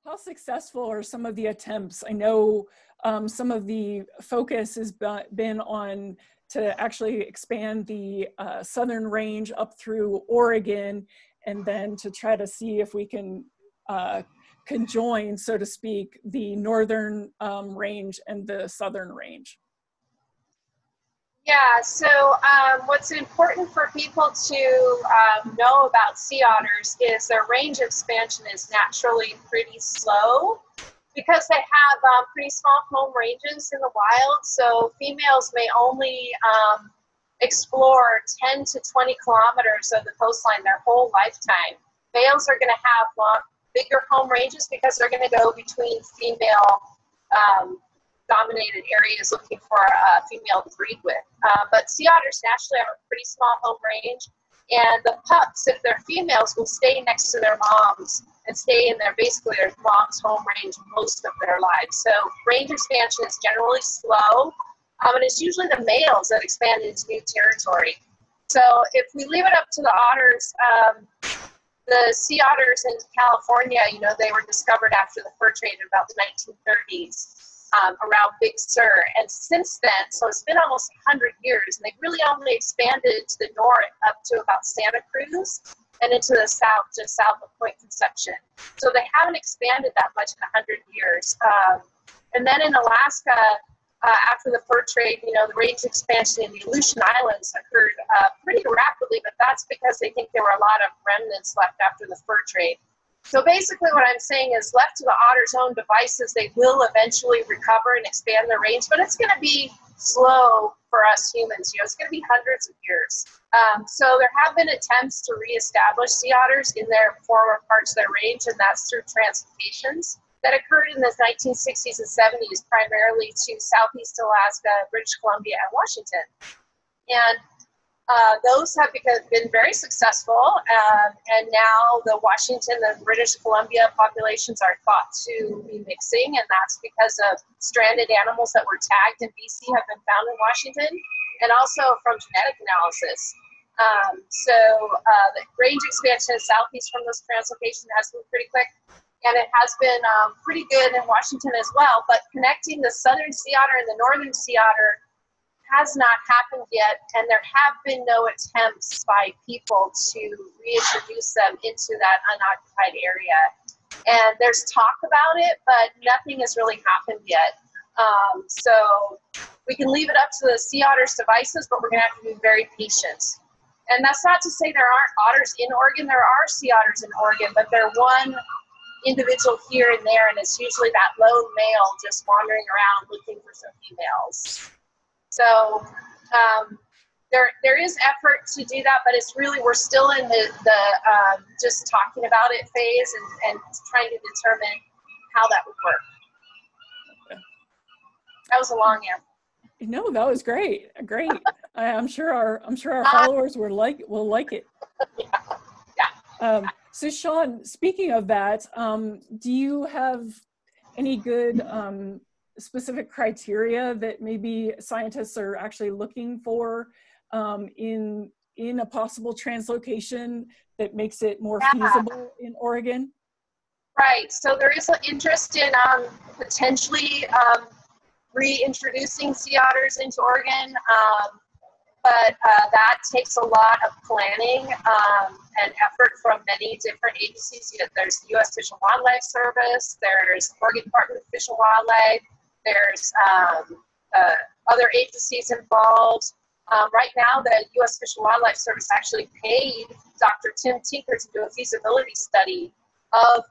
How successful are some of the attempts? I know some of the focus has been on to actually expand the southern range up through Oregon, and then to try to see if we can conjoin, so to speak, the northern range and the southern range. Yeah, so what's important for people to know about sea otters is their range expansion is naturally pretty slow because they have pretty small home ranges in the wild. So females may only explore 10 to 20 kilometers of the coastline their whole lifetime. Males are going to have bigger home ranges because they're going to go between female dominated areas looking for a female to breed with. But sea otters naturally have a pretty small home range, and the pups, if they're females, will stay next to their moms and stay in basically their mom's home range most of their lives. So range expansion is generally slow, and it's usually the males that expand into new territory. So if we leave it up to the otters, the sea otters in California, they were discovered after the fur trade in about the 1930s. Around Big Sur, and since then, so it's been almost 100 years, and they've really only expanded to the north up to about Santa Cruz and into the south, just south of Point Conception. So they haven't expanded that much in 100 years. And then in Alaska, after the fur trade, the range expansion in the Aleutian Islands occurred pretty rapidly, but that's because they think there were a lot of remnants left after the fur trade. So basically what I'm saying is, left to the otters' own devices, they will eventually recover and expand their range, but it's going to be slow for us humans. It's going to be hundreds of years. So there have been attempts to reestablish sea otters in their former parts of their range, and that's through translocations that occurred in the 1960s and 70s, primarily to Southeast Alaska, British Columbia, and Washington. And those have been very successful, and now the Washington and British Columbia populations are thought to be mixing, and that's because of stranded animals that were tagged in BC have been found in Washington, and also from genetic analysis. So the range expansion southeast from this translocation has been pretty quick, and it has been pretty good in Washington as well, but connecting the southern sea otter and the northern sea otter has not happened yet, and there have been no attempts by people to reintroduce them into that unoccupied area. And there's talk about it, but nothing has really happened yet. So we can leave it up to the sea otters' devices, but we're going to have to be very patient. And that's not to say there aren't otters in Oregon. There are sea otters in Oregon, but they're one individual here and there, and it's usually that lone male just wandering around looking for some females. So there is effort to do that, but it's really, we're still in the just talking about it phase and trying to determine how that would work. Okay. That was a long answer. No, that was great. Great. I'm sure our followers will like it. Yeah. So Shawn, speaking of that, do you have any good specific criteria that maybe scientists are actually looking for in a possible translocation that makes it more feasible in Oregon? Right. So there is an interest in potentially reintroducing sea otters into Oregon, but that takes a lot of planning and effort from many different agencies. There's the U.S. Fish and Wildlife Service, there's Oregon Department of Fish and Wildlife, there's other agencies involved. Right now, the U.S. Fish and Wildlife Service actually paid Dr. Tim Tinker to do a feasibility study of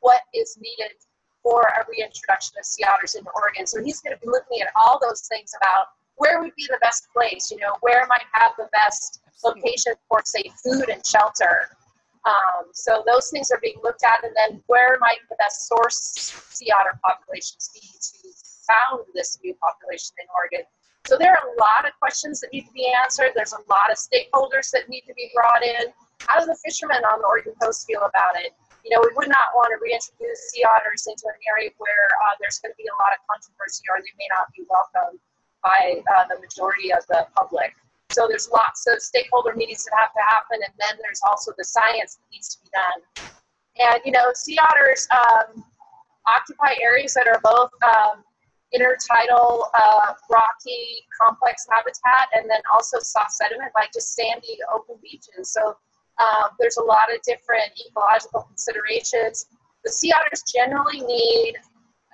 what is needed for a reintroduction of sea otters into Oregon. So he's going to be looking at all those things about where would be the best place, where might have the best location for, say, food and shelter. So those things are being looked at, and then where might the best source sea otter populations be to found this new population in Oregon. So there are a lot of questions that need to be answered. There's a lot of stakeholders that need to be brought in. How do the fishermen on the Oregon coast feel about it? We would not want to reintroduce sea otters into an area where there's going to be a lot of controversy, or they may not be welcomed by the majority of the public. So there's lots of stakeholder meetings that have to happen, and then there's also the science that needs to be done. And, you know, sea otters occupy areas that are both intertidal, rocky, complex habitat, and then also soft sediment, like just sandy, open beaches. So there's a lot of different ecological considerations. The sea otters generally need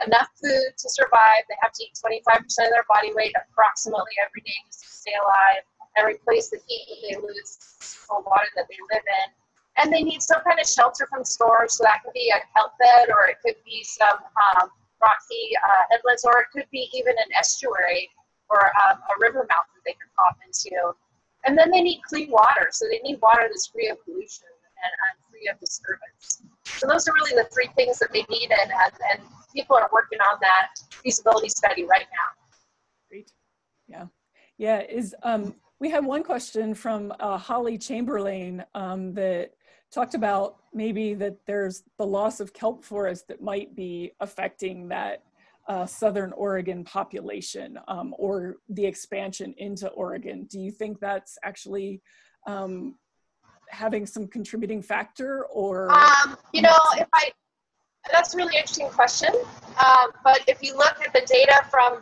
enough food to survive. They have to eat 25% of their body weight approximately every day just to stay alive and replace the heat that they lose from water that they live in. And they need some kind of shelter from storms. So that could be a kelp bed, or it could be some rocky headlands, or it could be even an estuary or a river mouth that they can pop into. And then they need clean water. So they need water that's free of pollution and free of disturbance. So those are really the three things that they need, and people are working on that feasibility study right now. Great. Yeah. Yeah. We had one question from Holly Chamberlain that talked about maybe that there's the loss of kelp forest that might be affecting that Southern Oregon population, or the expansion into Oregon. Do you think that's actually having some contributing factor, or? You know, that's a really interesting question. But if you look at the data from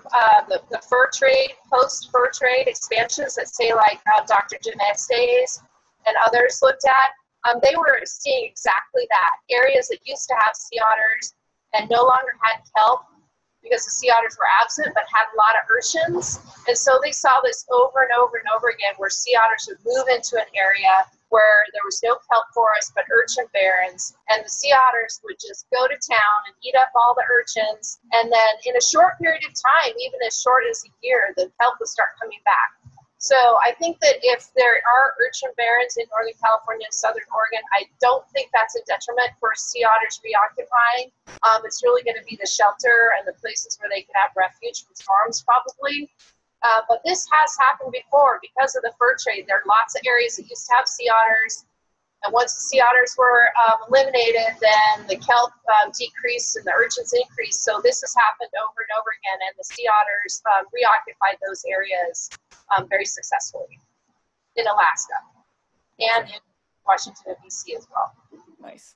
the fur trade, post-fur trade expansions that say like Dr. Geneste's and others looked at, they were seeing exactly that. Areas that used to have sea otters and no longer had kelp because the sea otters were absent, but had a lot of urchins. And so they saw this over and over and over again, where sea otters would move into an area where there was no kelp forest but urchin barrens, and the sea otters would just go to town and eat up all the urchins, and then in a short period of time, even as short as a year, the kelp would start coming back. So I think that if there are urchin barrens in Northern California and Southern Oregon, I don't think that's a detriment for sea otters reoccupying. It's really going to be the shelter and the places where they can have refuge from storms probably. But this has happened before because of the fur trade. There are lots of areas that used to have sea otters, and once the sea otters were eliminated, then the kelp decreased and the urchins increased. So this has happened over and over again, and the sea otters reoccupied those areas very successfully in Alaska and in Washington and DC as well. Nice.